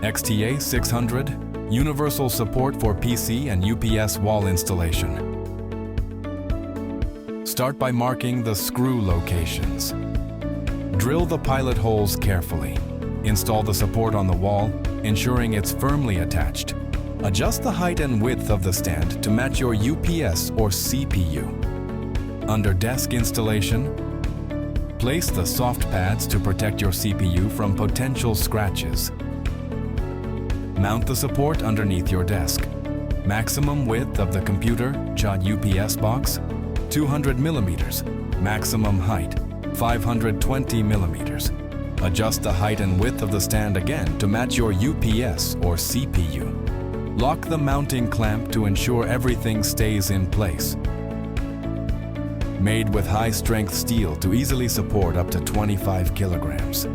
XTA-600, universal support for PC and UPS wall installation. Start by marking the screw locations. Drill the pilot holes carefully. Install the support on the wall, ensuring it's firmly attached. Adjust the height and width of the stand to match your UPS or CPU. Under desk installation, place the soft pads to protect your CPU from potential scratches. Mount the support underneath your desk. Maximum width of the computer CHOD UPS box, 200 millimeters. Maximum height, 520 millimeters. Adjust the height and width of the stand again to match your UPS or CPU. Lock the mounting clamp to ensure everything stays in place. Made with high-strength steel to easily support up to 25 kilograms.